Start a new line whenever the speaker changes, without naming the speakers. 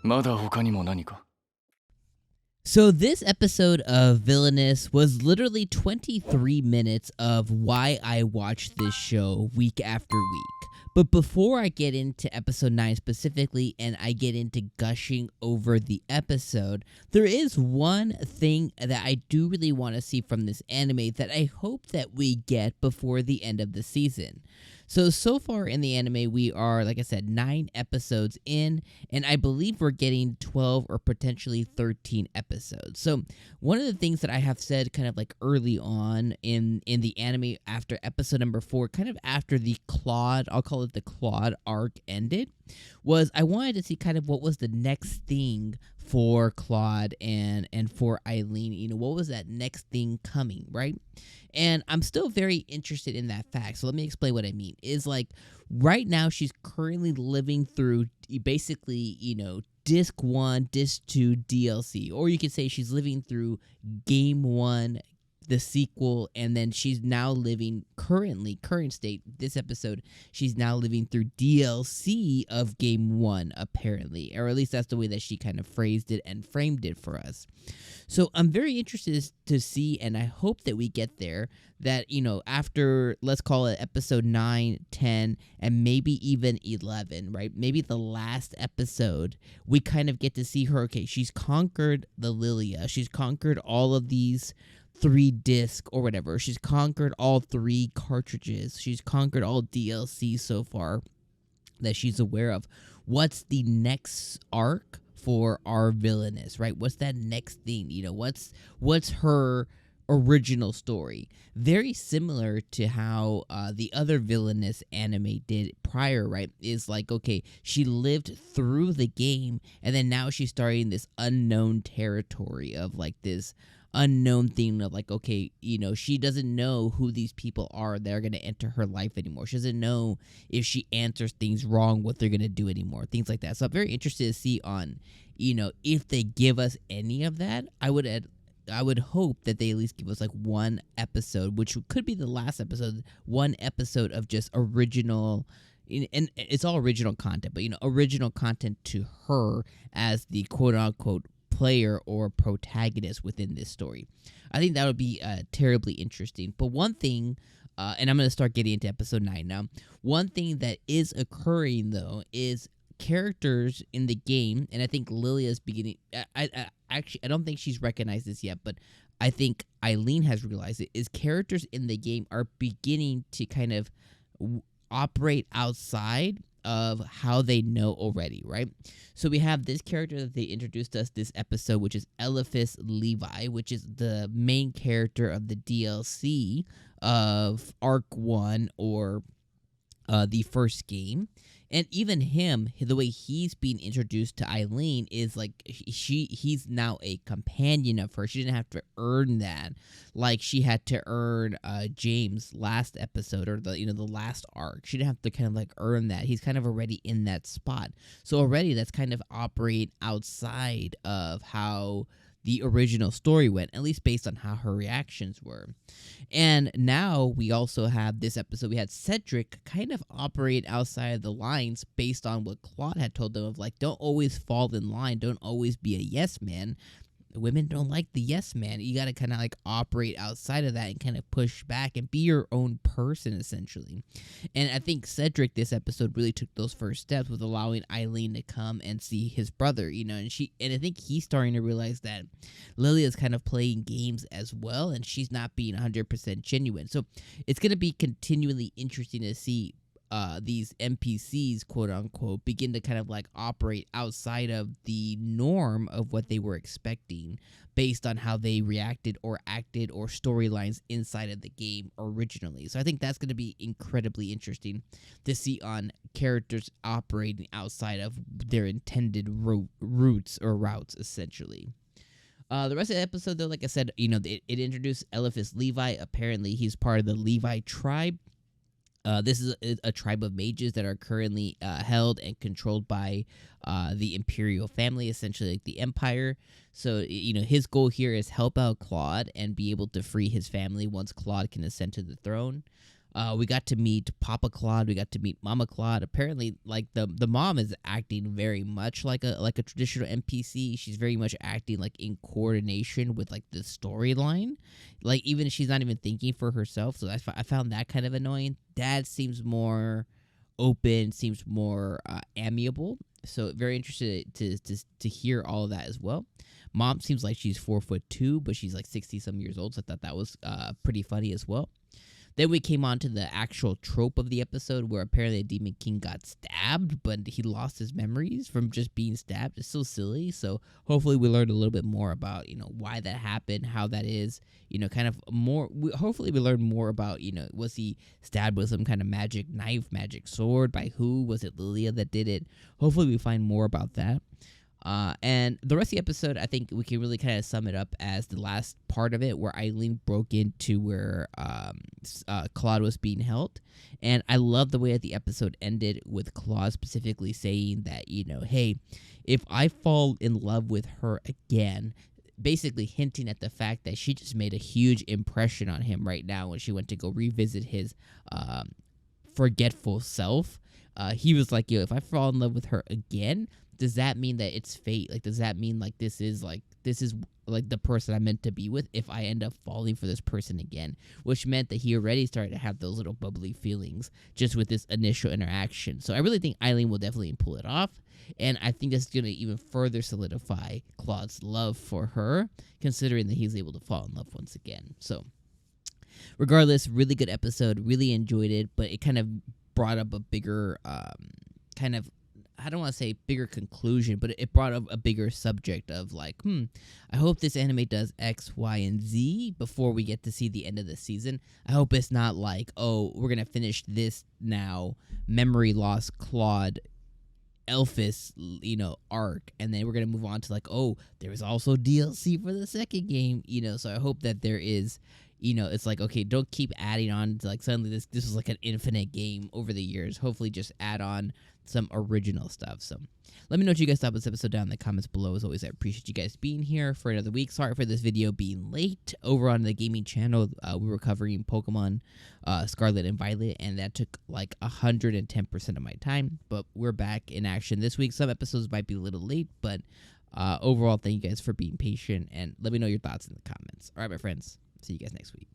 まだ他にも何か
So this episode of Villainess was literally 23 minutes of why I watch this show week after week. But before I get into episode 9 specifically and I get into gushing over the episode, there is one thing that I do really want to see from this anime that I hope that we get before the end of the season. So far in the anime, we are, like I said, 9 episodes in, and I believe we're getting 12 or potentially 13 episodes. So one of the things that I have said kind of like early on in the anime after episode number 4, kind of after the Claude, I'll call it the Claude arc ended, was I wanted to see kind of what was the next thing for Claude and for Eileen. You know, what was that next thing coming, right? And I'm still very interested in that fact. So let me explain what I mean. Is like right now she's currently living through basically, you know, disc 1, disc 2 DLC. Or you could say she's living through game 1, the sequel, and then she's now living current state, this episode, she's now living through DLC of game 1, apparently. Or at least that's the way that she kind of phrased it and framed it for us. So I'm very interested to see, and I hope that we get there, that, you know, after, let's call it episode 9, 10, and maybe even 11, right? Maybe the last episode, we kind of get to see her, okay, she's conquered the Lilia, she's conquered all of these 3 disc or whatever. She's conquered all 3 cartridges. She's conquered all DLC so far that she's aware of. What's the next arc for our Villainess, right? What's that next thing? You know, what's her original story? Very similar to how the other Villainess anime did prior, right? Is like, okay, she lived through the game, and then now she's starting this unknown territory of like this unknown thing of like, okay, you know, she doesn't know who these people are that are going to enter her life anymore. She doesn't know if she answers things wrong, what they're going to do anymore, things like that. So I'm very interested to see on, you know, if they give us any of that. I would hope that they at least give us like one episode, which could be the last episode, one episode of just original, and it's all original content, but, you know, original content to her as the quote-unquote player or protagonist within this story. I think that would be terribly interesting. But one thing, and I'm going to start getting into episode 9 now, one thing that is occurring, though, is characters in the game, and I think Lilia's beginning, I don't think she's recognized this yet, but I think Eileen has realized it, is characters in the game are beginning to kind of operate outside of how they know already, right? So we have this character that they introduced us this episode, which is Levi, which is the main character of the DLC of Arc 1 or the first game. And even him, the way he's being introduced to Eileen is like he's now a companion of her. She didn't have to earn that like she had to earn James last episode or the last arc. She didn't have to kind of like earn that. He's kind of already in that spot. So already that's kind of operate outside of how the original story went, at least based on how her reactions were. And now we also have this episode, we had Cedric kind of operate outside of the lines based on what Claude had told them of like, don't always fall in line, don't always be a yes man. Women don't like the yes man. You got to kind of like operate outside of that and kind of push back and be your own person, essentially. And I think Cedric this episode really took those first steps with allowing Eileen to come and see his brother, you know, and I think he's starting to realize that Lilia's kind of playing games as well, and she's not being 100% genuine. So it's going to be continually interesting to see these NPCs, quote unquote, begin to kind of like operate outside of the norm of what they were expecting based on how they reacted or acted or storylines inside of the game originally. So I think that's going to be incredibly interesting to see on characters operating outside of their intended routes, essentially. The rest of the episode, though, like I said, you know, it introduced Levi. Apparently, he's part of the Levi tribe. This is a tribe of mages that are currently held and controlled by the imperial family, essentially like the empire. So, you know, his goal here is help out Claude and be able to free his family once Claude can ascend to the throne. We got to meet Papa Claude. We got to meet Mama Claude. Apparently, like the mom is acting very much like a traditional NPC. She's very much acting like in coordination with like the storyline. Like even she's not even thinking for herself. So I found that kind of annoying. Dad seems more open, seems more amiable. So very interested to hear all of that as well. Mom seems like she's 4'2", but she's like 60 some years old. So I thought that was pretty funny as well. Then we came on to the actual trope of the episode where apparently a Demon King got stabbed, but he lost his memories from just being stabbed. It's so silly. So hopefully we learned a little bit more about, why that happened, how that is, kind of more. Hopefully we learned more about, was he stabbed with some kind of magic knife, magic sword? By who? Was it Lilia that did it? Hopefully we find more about that. And the rest of the episode, I think we can really kind of sum it up as the last part of it where Eileen broke into where Claude was being held. And I love the way that the episode ended with Claude specifically saying that, hey, if I fall in love with her again, basically hinting at the fact that she just made a huge impression on him right now when she went to go revisit his forgetful self. He was like, if I fall in love with her again, does that mean that it's fate? Like, does that mean like this is the person I'm meant to be with if I end up falling for this person again? Which meant that he already started to have those little bubbly feelings just with this initial interaction. So I really think Eileen will definitely pull it off. And I think that's going to even further solidify Claude's love for her, considering that he's able to fall in love once again. So regardless, really good episode. Really enjoyed it, but it kind of brought up a bigger kind of, I don't want to say bigger conclusion, but it brought up a bigger subject of like, I hope this anime does X, Y, and Z before we get to see the end of the season. I hope it's not like, oh, we're going to finish this now, memory loss, Claude, Elphys, arc, and then we're going to move on to like, oh, there was also DLC for the second game, so I hope that there is, it's like, okay, don't keep adding on to like suddenly this is like an infinite game over the years. Hopefully just add on some original stuff. So let me know what you guys thought about this episode down in the comments below. As always, I appreciate you guys being here for another week. Sorry for this video being late. Over on the gaming channel, we were covering Pokemon Scarlet and Violet, and that took like 110% of my time, but we're back in action this week. Some episodes might be a little late, but overall, thank you guys for being patient, and let me know your thoughts in the comments. All right, my friends, see you guys next week.